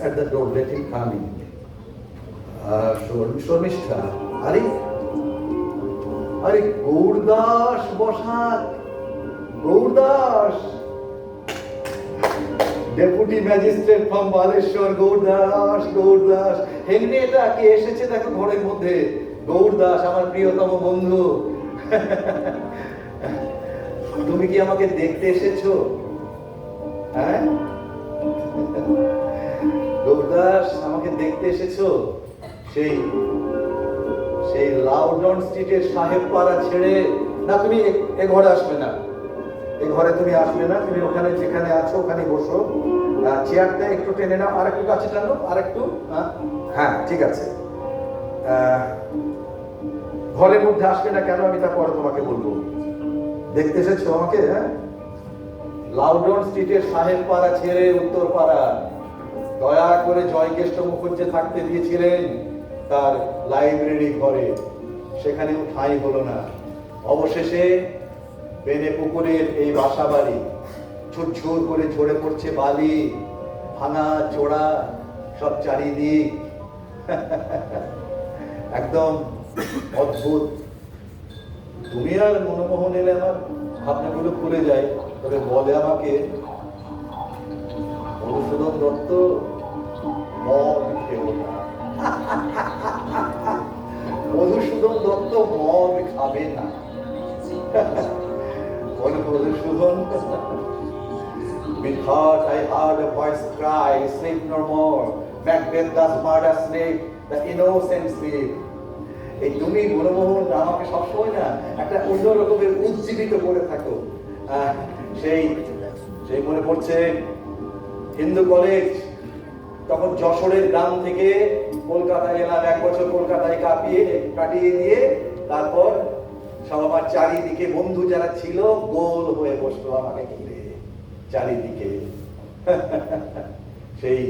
at the door, let him come in. Sharmishtha, আরে Gourdas Basak, Gourdas, deputy magistrate from Baleshwar, Gourdas, Gourdas. Henrietta কে এসেছে দেখো ঘরের মধ্যে, গৌরদাস আমার প্রিয়তম বন্ধু। তুমি কি আমাকে দেখতে এসেছো? হ্যাঁ গৌরদাস, আমাকে দেখতে এসেছো? সেই সেই লাউডন স্ট্রিটের সাহেব পাড়া ছেড়ে? না, তুমি এ ঘরে আসবে না, এ ঘরে তুমি আসবে না, তুমি ওখানে যেখানে আছো ওখানে বসো। চেয়ারটা একটু টেনে নাও, আর একটু কাছে টানো, আর একটু। হ্যাঁ ঠিক আছে। ঘরের মধ্যে আসবে না কেন আমি তা পরে তোমাকে বলবো। দেখতে এসেছো আমাকে? হ্যাঁ, লাউডন স্ট্রিটের সাহেব পাড়া ছেড়ে উত্তর পাড়া দয়া করে জয়কেষ্ট মুখুজ্জে থাকতে দিয়েছিলেন তার লাইব্রেরি ঘরে, সেখানেও ঠাঁই হলো না। অবশেষে বেনে পুকুরের এই বাসা বাড়ি, ঝুরঝুর করে ঝরে পড়ছে বালি, ভাঙা চোড়া সব চারিদিক, একদম অদ্ভুত। তুমি আর মনমোহন এলে আমার ভাবনাগুলো খুলে যায়। তবে বলে আমাকে, মধুসূদন দত্ত মদ খেও না। মধুসূদন দত্ত মদ খাবে না। বলে Madhusudan, methought I heard a voice cry, sleep no more, Macbeth does murder sleep, the innocent sleep. এই তুমি মনমোহন আমাকে সবসময় না একটা অন্য রকমের উজ্জীবিত করে থাকো। সেই সেই মনে পড়ছে হিন্দু কলেজ, তখন যশোরের গ্রাম থেকে কলকাতায় এলাম, 1 বছর কলকাতায় কাটিয়ে দিয়ে তারপর সব আমার চারিদিকে বন্ধু যারা ছিল গোল হয়ে বসলো আমাকে ঘিরে চারিদিকে। সেই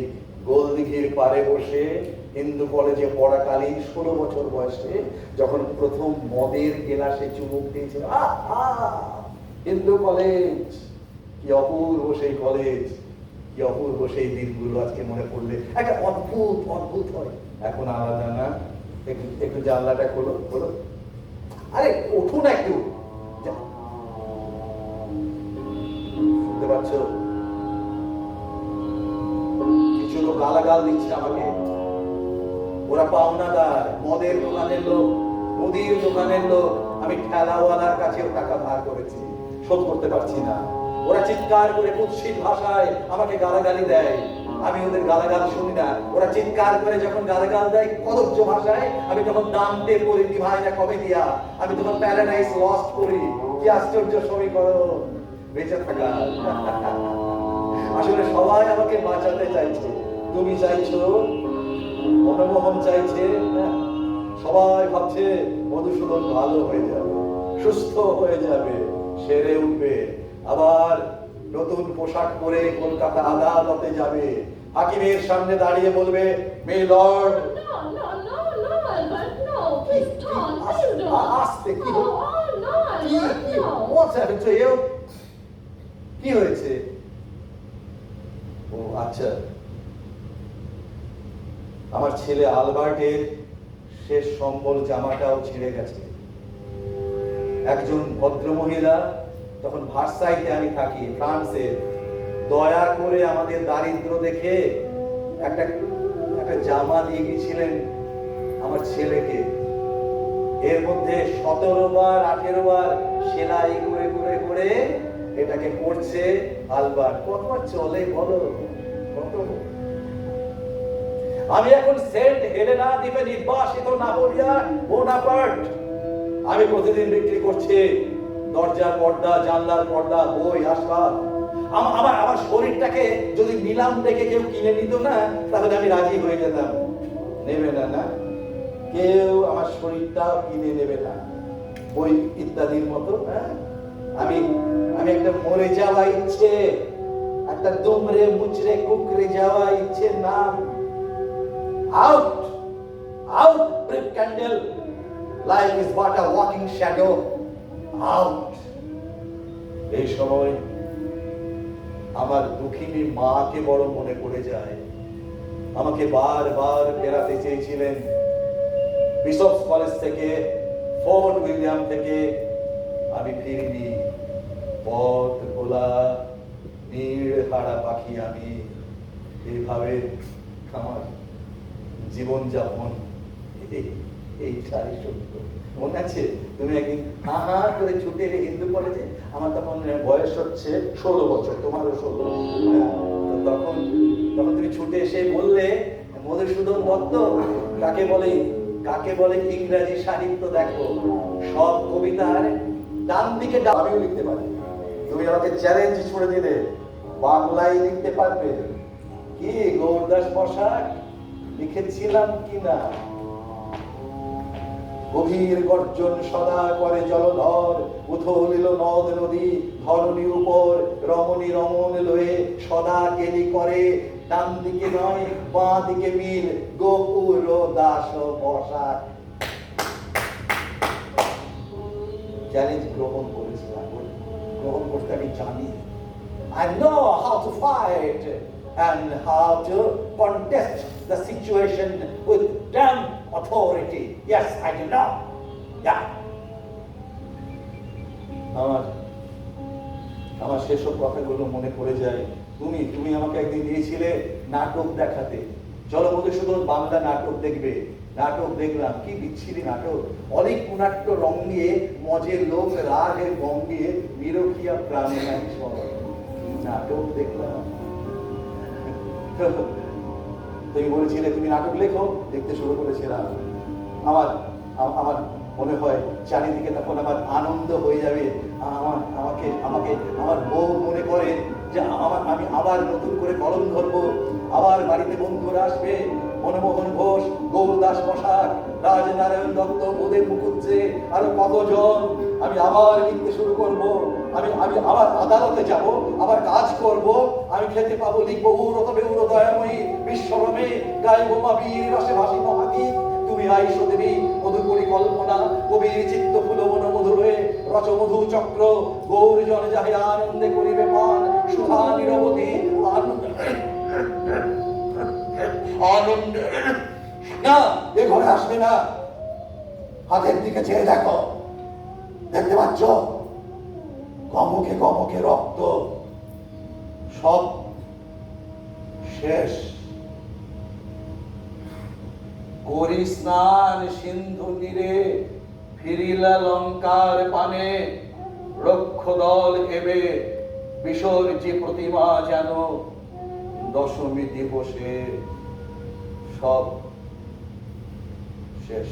গোল দিঘির পারে বসে হিন্দু কলেজে পড়াকালীন 16 বছর বয়সে যখন প্রথম মদের গেলাসে চুমুক দিয়েছে, হিন্দু কলেজ, কি অপূর্ব সেই কলেজ, কি অপূর্ব সেই দিনগুলো আজকে মনে পড়লে একটা অদ্ভুত অদ্ভুত হয়। এখন আলাদা না। একটু জানলাটা খোলো, খোলো। আরে উঠুন একটু, শুনতে পাচ্ছ? কিছু লোক গালাগাল দিচ্ছে আমাকে। ওরা পাওনাদার, মদের দোকানের লোক, মুদির দোকানের লোক। আমি ঠেলাওয়ালার কাছেও টাকা ধার করেছি, শোধ করতে পারছি না। ওরা চিৎকার করে কুৎসিত ভাষায় আমাকে গালাগালি দেয়, আমি ওদের গালাগাল শুনি না। ওরা চিৎকার করে যখন গালাগাল দেয় কদর্য ভাষায়, আমি তখন দান্তে পড়ি ডিভাইনা কমেডিয়া, আমি তখন প্যারাডাইস লস্ট পড়ি। কি আশ্চর্য সমীকরণ বেঁচে থাকা। আসলে সবাই আমাকে বাঁচাতে চাইছে, তুমি চাইছো, মনমোহন চাইছে, সবাই ভাবছে মধুসূদন ভালো হয়ে যাবে, সুস্থ হয়ে যাবে, সেরে উঠবে, আবার নতুন পোশাক পরে কলকাতা আদালতে যাবে, হাকিমের সামনে দাঁড়িয়ে বলবে, মে লর্ড। আস্তে, কি হয়েছে? ও আচ্ছা, আমার ছেলে আলবার্টের শেষ সম্বল জামাটাও ছিঁড়ে গেছে। একজন ভদ্রমহিলা, তখন ভার্সাইতে আমি থাকি, ফ্রান্সে, দয়া করে আমাদের দারিদ্র দেখে একটা জামা দিয়ে গেছিলেন আমার ছেলেকে। এর মধ্যে 17 বার 18 বার সেলাই করে করে করে এটাকে পড়ছে আলবার্ট। কতবার চলে বলো? কত? আমি এখন সেন্ট হেলেনা দ্বীপে নির্বাসিত নাপোলিয়ন বোনাপার্ট। আমি প্রতিদিন বিক্রি করছি দরজার পর্দা, জানলার পর্দা, বই, আসবাব। আমার শরীরটাকে যদি নিলাম দেখে কেউ কিনে নিত না, তাহলে আমি রাজি হয়ে যেতাম। নেবে না, না, কেউ আমার শরীরটাও কিনে নেবে না, বই ইত্যাদির মতো। আমি একটা মরে যাওয়া ইচ্ছে, একটা দুমড়ে মুচড়ে কুকড়ে যাওয়া ইচ্ছে নাম। Out, out, brick candle, life is but a walking shadow, out. এই সময় আমার দুঃখিনী মাকে বড় মনে পড়ে যায়। আমাকে বারবার ফেরাতে চেয়েছিলেন। বিশপস কলেজ থেকে, ফোর্ট উইলিয়াম থেকে আমি ফিরিনি। পথ ভোলা নীড় হারা পাখি আমি। এইভাবে আমার জীবনযাপন এইটাই সত্য। মনে আছে তুমি একদিন হা হা করে ছুটে এলে হিন্দু কলেজে? আমার তখন বয়স হচ্ছে 16 বছর, তোমারও 16। তখন তখন তুমি ছুটে এসে বললে, মধুসূদন দত্ত কাকে বলে ইংরেজি সাহিত্য দেখো, সব কবিতার ডান দিকে আমিও লিখতে পারি। তুমি আমাকে চ্যালেঞ্জ ছুড়ে দিলে, বাংলায় লিখতে পারবে কি গৌরদাস বসাক লিখেছিলাম কিনা? গভীর গর্জন সদা করে জলধর, উথলিল নদ নদী ধরণীর উপর, রমণী রমণ লয়ে সদা কেলি করে, ডান দিকে নয় বাঁ দিকে মিল, গোকুল দাস বসাক। চ্যালেঞ্জ গ্রহণ করেছিলাম, গ্রহণ করতে আমি জানি। I know how to fight and how to contest the situation with damn authority. Yes, I do know. Yeah. আমার সেসব কথাগুলো মনে পড়ে যায়। তুমি আমাকে একদিন দিয়েছিলে নাটক দেখাতে, চলো মধুসূদন বাংলা নাটক দেখবে। নাটক দেখলাম, কি বিচ্ছিরি নাটক। অনেক কুনাট্য রং নিয়ে মজের লোক রাগের গম দিয়ে নিরখিয়া প্রাণে নাই সব নাটক দেখলাম। তুমি বলেছিলে তুমি নাটক লেখো, দেখতে শুরু করেছিলাম। আমার মনে হয় চারিদিকে তখন আমার আনন্দ হয়ে যাবে। আমার বউ মনে করে যে আমি আবার নতুন করে কলম ধরবো, আবার বাড়িতে বন্ধুরা আসবে, মনমোহন ঘোষ, গৌরদাস বসাক, রাজনারায়ণ দত্ত, বোধের মুখুজ্জে, আরো কতজন। আমি আবার লিখতে শুরু করব, আমি আবার আদালতে যাব, আবার কাজ করব, আমি খেতে পাবো, লিখবো উরত বেউর দয়াময়ী বিশ্বরমে, গাইব মা বীর রসে ভাসি মহাগীত। তুমি আইসো দেবী মধুকরী কল্পনা, কবির চিত্ত ফুলবন মধুরে, রচ মধু চক্র, গৌর জন যাহে আনন্দে করিবে পান, সুধা নিরবধি আনন্দ। না, এ ঘরে আসবে না। হাতের দিকে চেয়ে দেখো, দেখতে পাচ্ছ গমকে গমকে রক্ত, সব শেষ। করি স্নান সিন্ধু তীরে, ফিরিলা লঙ্কার পানে, রক্ষ দল এবে বিসর্জি প্রতিমা যেন দশমী দিবসে সব শেষ।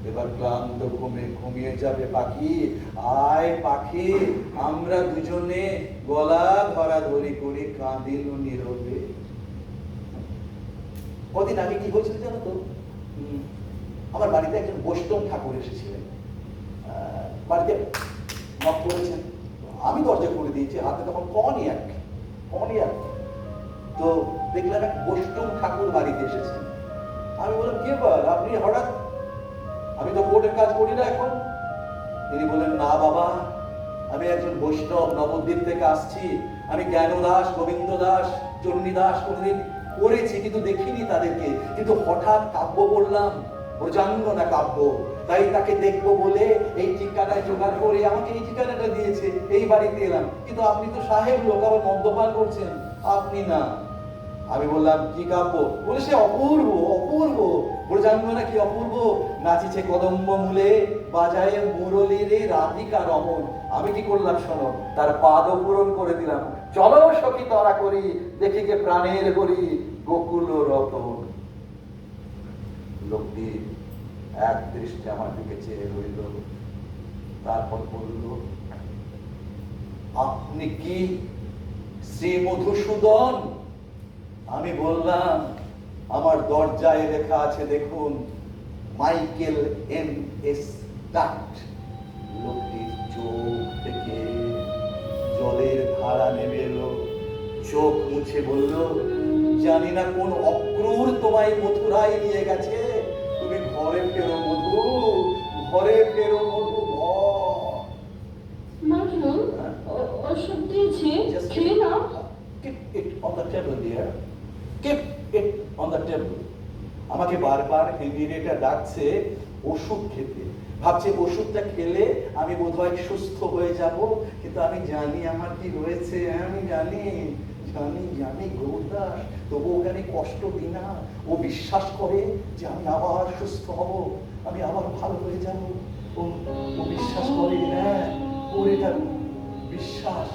এবার ক্লান্ত ঘুমে ঘুমিয়ে যাবে পাখি। আয় পাখি, আমরা দুজনে গলা ধরাধরি করে কাঁদিল নীরবে। কদিন আগে কি হয়েছিল জানো তো? আমার বাড়িতে একজন বৈষ্ণব ঠাকুর এসেছিলেন, বাড়িতে নক করেছেন, আমি দরজা করে দিয়েছি, হাতে তখন কনিয়াক। তো দেখলাম এক বৈষ্ণব ঠাকুর বাড়িতে এসেছেন। আমি বললাম কি ব্যাপার, আপনি হঠাৎ? আমি তো কোর্টের কাজ করি না এখন। তিনি বলেন, না বাবা, আমি একজন বৈষ্ণব, নবদ্বীপ থেকে আসছি। আমি জ্ঞান দাস, গোবিন্দ দাস, চণ্ডী দাস কোনদিন পড়েছি কিন্তু দেখিনি তাদেরকে, কিন্তু হঠাৎ কাব্য পড়লাম, ব্রজাঙ্গনা কাব্য, তাই তাকে দেখবো বলে এই ঠিকানায় জোগাড় করে আমাকে এই ঠিকানাটা দিয়েছে, এই বাড়িতে এলাম। কিন্তু আপনি তো সাহেব লোক, আবার মদ্যপান করছেন। আপনি না। আমি বললাম কি কাব্য? বলে সে অপূর্ব অপূর্ব। ব্রজাঙ্গনা কি অপূর্ব? নাচিছে কদম্ব মূলে, বাজায় মুরলী রে রাধিকা রমণ। আমি কি করলাম শোনো, তার পাদ পূরণ করে দিলাম। চলো সখী তরা করি, দেখিকে প্রাণের হরি, গোকুল রতন। লোকটি এক দৃষ্টে আমার দিকে চেয়ে রইল, তারপর বলল, আপনি কি শ্রী মধুসূদন? আমি বললাম, আমার দরজায় লেখা আছে দেখুন, মাইকেল M.S. ডাট। লোকটির চোখ থেকে জলের ধারা নেমে এলো, চোখ মুছে বলল, জানি না কোন অক্রূর তোমায় মথুরায় নিয়ে গেছে, তুমি ঘরে ফেরো মধু, ঘরে ফেরো মধু, ঘর। ওষুধ দিয়েছি, খেয়ে নাও। Keep it on the table, dear. Keep the table. আমাকে বারবার হেনরিয়েটা ডাকছে ওষুধ খেতে, ভাবছে ওষুধটা খেলে আমি বোধহয় সুস্থ হয়ে যাব, কিন্তু আমি জানি আমার কি হয়েছে, আমি জানি জানি জানি গৌরদাস, তবু ওকে আমি কষ্ট দিই না। ও বিশ্বাস করে যে আমি আবার সুস্থ হব, আমি আবার ভালো হয়ে যাব। ও বিশ্বাস করে, হ্যাঁ ওর এটা বিশ্বাস।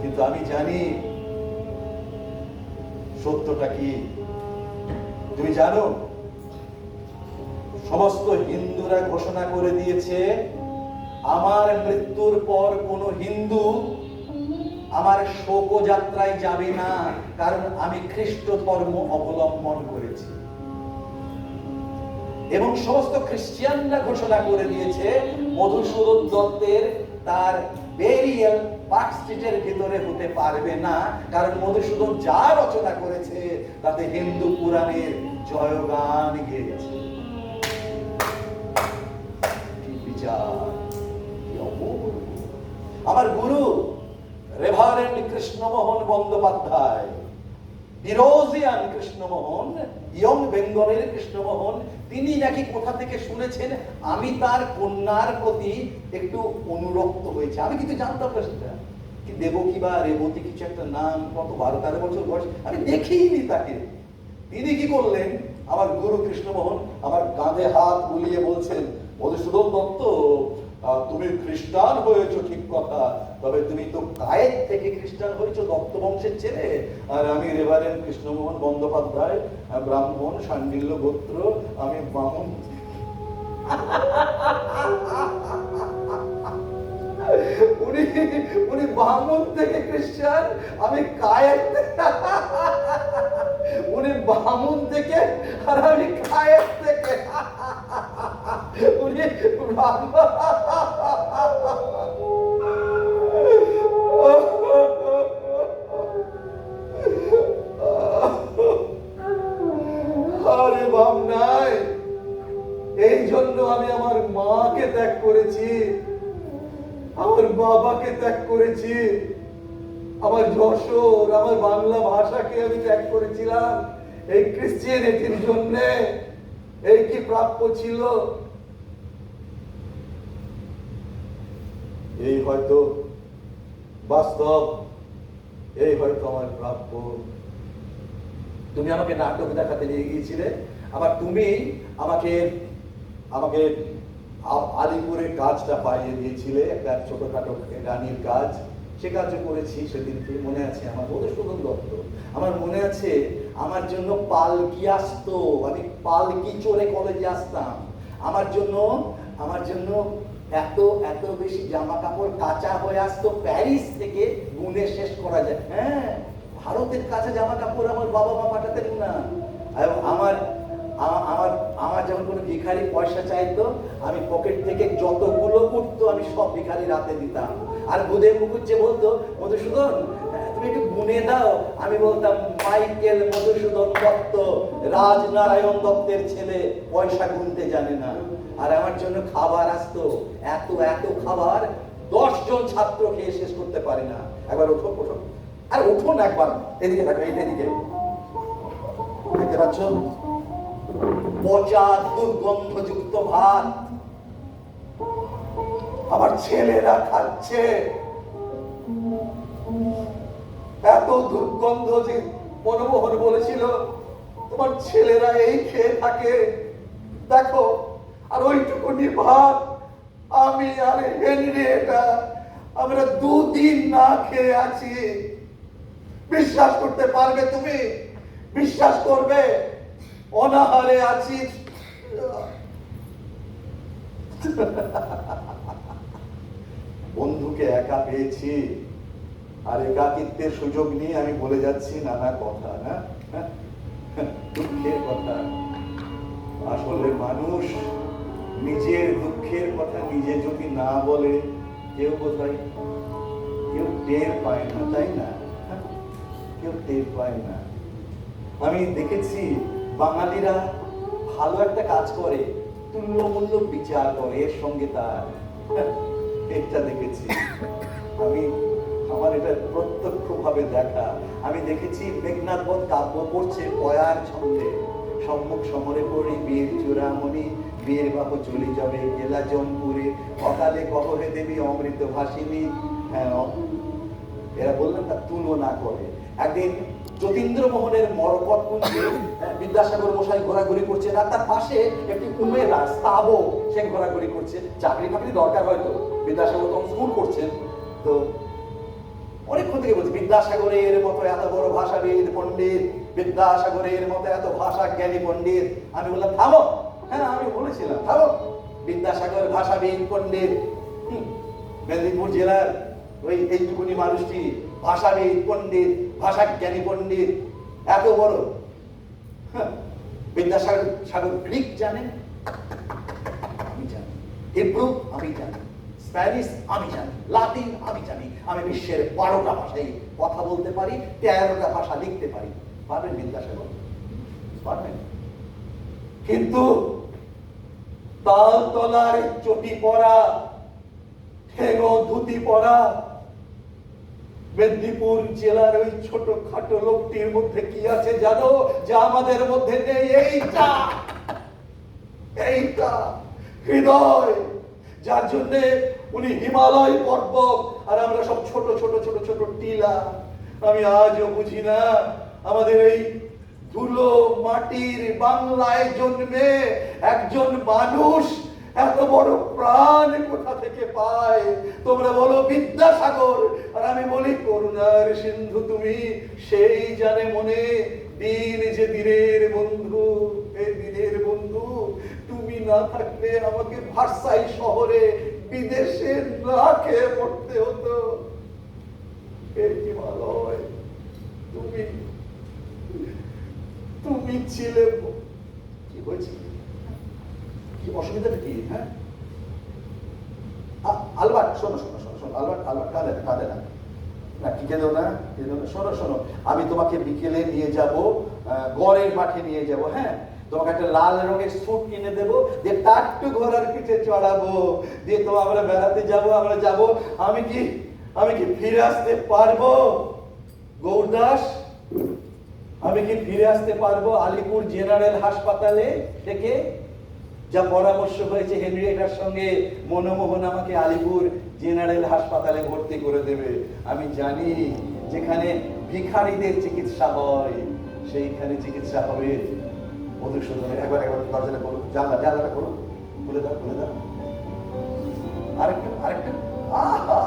কিন্তু আমি জানি সত্যটা কি তুমি জানো? সমস্ত হিন্দুরা ঘোষণা করে দিয়েছে আমার মৃত্যুর পর কোন হিন্দু আমার শোকযাত্রায় যাবে না, কারণ আমি খ্রিস্ট ধর্ম অবলম্বন করেছি। এবং সমস্ত খ্রিস্টানরা ঘোষণা করে দিয়েছে মধুসূদন দত্তের তার বেরিয়াল পার্ক স্ট্রিটের ভিতরে হতে পারবে না, কারণ মধুসূদন যা রচনা করেছে তাতে হিন্দু পুরাণের জয়গান গেয়েছে। কি বিচার, কি অপূর্ব! আমার গুরু রেভারেন্ড কৃষ্ণমোহন বন্দ্যোপাধ্যায়, বিরোজিয়ান কৃষ্ণমোহন, ইয়ং বেঙ্গলের কৃষ্ণমোহন, তিনি নাকি কোথা থেকে শুনেছেন আমি তার কন্যার প্রতি একটু অনুরক্ত হয়েছে। আমি কিন্তু জানতাম না সেটা, কি দেবকী বা রেবতী কিছু একটা নাম, কত 12-13 বছর বয়স, আমি দেখিনি তাকে। তিনি কি করলেন, আমার গুরু কৃষ্ণমোহন আমার কাঁধে হাত বুলিয়ে বলছেন, মধুসূদন দত্ত, তুমি খ্রিস্টান হয়েছো ঠিক কথা, তবে তুমি তো কায়েত থেকে খ্রিস্টান হয়েছো, দত্ত বংশের ছেলে, আর আমি রেভারেন্ড কৃষ্ণমোহন বন্দ্যোপাধ্যায়, ব্রাহ্মণ, শাণ্ডিল্য গোত্র, আমি বামুন। উনি বামুন থেকে খ্রিস্টান, আমি কায়েত। উনি বামুন থেকে আর আমি কায়েত থেকে। উনি আরে বাম নাই, এই জন্য আমি আমার মাকে ত্যাগ করেছি, আমার বাবাকে ত্যাগ করেছি, আমার যশোর, আমার বাংলা ভাষাকে আমি ত্যাগ করেছিলাম এই ক্রিশ্চিয়ানিটির জন্য। এই কি প্রাপ্য ছিল? এই হয়তো বাস্তব, এই হয়তো আমার প্রাপ্য। তুমি আমাকে নাটক দেখাতে নিয়ে গিয়েছিলে, আবার তুমি আমাকে আমাকে আলিপুরের কাজটা পাইয়ে দিয়েছিলে, একটা ছোটখাটো গানের কাজ, সে কাজও করেছি সেদিনকে, মনে আছে আমার। মধুসূদন দত্ত, আমার মনে আছে আমার জন্য পালকি আসতো, আমি পালকি চড়ে কলেজে আসতাম। আমার জন্য এত এত বেশি জামা কাপড় কাঁচা হয়ে আসতো, প্যারিস থেকে গুনে শেষ করা যায়। হ্যাঁ, ভারতের কাছে জামা কাপড় আমার বাবা মা পাঠাতেন না। আমার আমার আমার যখন কোনো ভিখারি পয়সা চাইতো, আমি পকেট থেকে যতগুলো উঠতো আমি সব ভিখারি রাতে দিতাম। আর বুধে মুকুজ্জে বলতো, মধুসূদন তুমি একটু গুনে দাও, আমি বলতাম মাইকেল মধুসূদন দত্ত, রাজনারায়ণ দত্তের ছেলে, পয়সা গুনতে জানে না। আর আমার জন্য খাবার আসতো, এত এত খাবার 10 জন ছাত্র খেয়ে শেষ করতে পারে না। একবার ওঠো ওঠো, আর ওঠো না, একবার এদিকে থাকো, এদিকে দেখতে পাচ্ছ, পচা দুর্গন্ধযুক্ত ভাত আমার ছেলেরা খাচ্ছে, এত দুর্গন্ধ যে মনমোহন বলেছিল তোমার ছেলেরা এই খেয়ে থাকে, দেখো। আর ওইটুকুনি ভাত আমি আর হেনরিয়েটা আমরা 2 দিন না খেয়ে আছি। বিশ্বাস করতে পারবে তুমি? বিশ্বাস করবে? অনাহারে আছি। বন্ধুকে একা পেয়েছি, আর একাকিত্বের সুযোগ নিয়ে আমি বলে যাচ্ছি নানা কথা, না দুঃখের কথা। আসলে মানুষ নিজের দুঃখের কথা নিজে যদি না বলে, কেউ বোধহয় কেউ টের পায় না, তাই না? কেউ টের পায় না। আমি দেখেছি বাঙালিরা ভালো একটা কাজ করে, তুল্যমূল্য বিচার করে, এর সঙ্গে তার এটা দেখেছি আমি। আমার এটা প্রত্যক্ষভাবে দেখা। আমি দেখেছি মেঘনাদ বধ কাব্য পড়ছে পয়ার ছন্দে, সম্মুখ সমরে পড়ি বীর চূড়ামণি, বীর বাহু চলি যাবে গেলা জমপুরে, অকালে কহরে দেবী অমৃত ভাসিনী। হ্যাঁ, এরা বললেন তার তুলনা করে। একদিন যতীন্দ্রমোহনের মরকত কুঞ্জে বিদ্যাসাগর মশাই ঘোরাঘুরি করছেন, আর তার পাশে একটি উমেরা স্তাবক সে ঘোরাঘুরি করছে। চাকরি ফাকরি দরকার হয়তো, বিদ্যাসাগর তখন স্কুল করছেন। তো অনেকক্ষণ থেকে বলছি বিদ্যাসাগরের মতো এত বড় ভাষাবিদ পণ্ডিত, বিদ্যাসাগরের মতো এত ভাষা জ্ঞানী পণ্ডিত। আমি বললাম থামো। হ্যাঁ, আমি বলেছিলাম থামো, বিদ্যাসাগর ভাষাবিদ পণ্ডিত, মেদিনীপুর জেলার ওই এইটুকুনি মানুষটি ভাষাবিদ পণ্ডিত, ভাষা জ্ঞানী পণ্ডিত, এত বড়। বিদ্যাসাগর সাগর গ্রিক জানেন, আমি জানি, হিব্রু আমি জানি, স্প্যানিশ আমি জানি, লাতিন আমি জানি, আমি বিশ্বের 12টা ভাষায় কথা বলতে পারি, 13টা ভাষা লিখতে পারি। পারবেন বিদ্যাসাগর? পারবেন। কিন্তু তাল তলার চটি পরা, ঠেঙো ধুতি পরা মেদিনীপুর জেলার ওই ছোট খাটো লোকটির মধ্যে কি আছে জানো? যা আমাদের মধ্যে নেই। এইটা হৃদয়, যার জন্য উনি হিমালয় পর্বত আর আমরা সব ছোট ছোট ছোট ছোট টিলা। আমি আজও বুঝি না আমাদের এই ধুলো মাটির বাংলায় জন্মে একজন মানুষ এত বড় প্রাণ কোথা থেকে পায়। তোমরা বলো বিদ্যাসাগর, আর আমি বলি করুণার সিন্ধু তুমি। সেই জানে মনে দিন যে দিনের বন্ধু, এই দিনের বন্ধু তুমি না থাকলে আমাকে ভার্সাই শহরে বিদেশে না খেয়ে পড়তে হতো। এই হিমালয় তুমি, তুমি ছিলে। কি হয়েছে? কি অসুবিধাটা কি? হ্যাঁ, আলবার্ট শোনো শোনো শোনো শোনো, আলবার্ট আলবার্ট কাঁদে না, কাঁদে না, না কি কেঁদো না, কেঁদো না। শোনো শোনো, আমি তোমাকে বিকেলে নিয়ে যাব, গড়ের মাঠে নিয়ে যাব। হ্যাঁ, তোমাকে একটা লাল রঙের স্যুট কিনে দেবো, দিয়ে টাট্টু ঘোড়ার পিঠে চড়াবো, দিয়ে তো আমরা বেড়াতে যাব। আমরা যাব, আমি কি ফিরে আসতে পারবো গৌরদাস? আমি কি ফিরে আসতে পারবো আলিপুর জেনারেল হাসপাতালে থেকে? যা পরামর্শ হয়েছে হেনরিয়েটার সঙ্গে, মনমোহন আমাকে আলিপুর জেনারেল হাসপাতালে ভর্তি করে দেবে। আমি জানি যেখানে ভিখারিদের চিকিৎসা হয় সেইখানে চিকিৎসা হবে। মধুসূদন একবার দরজাটা করুন, জানলাটা করুন, খুলে দাও, খুলে দাও। আরেকটা আরেকটা, আহা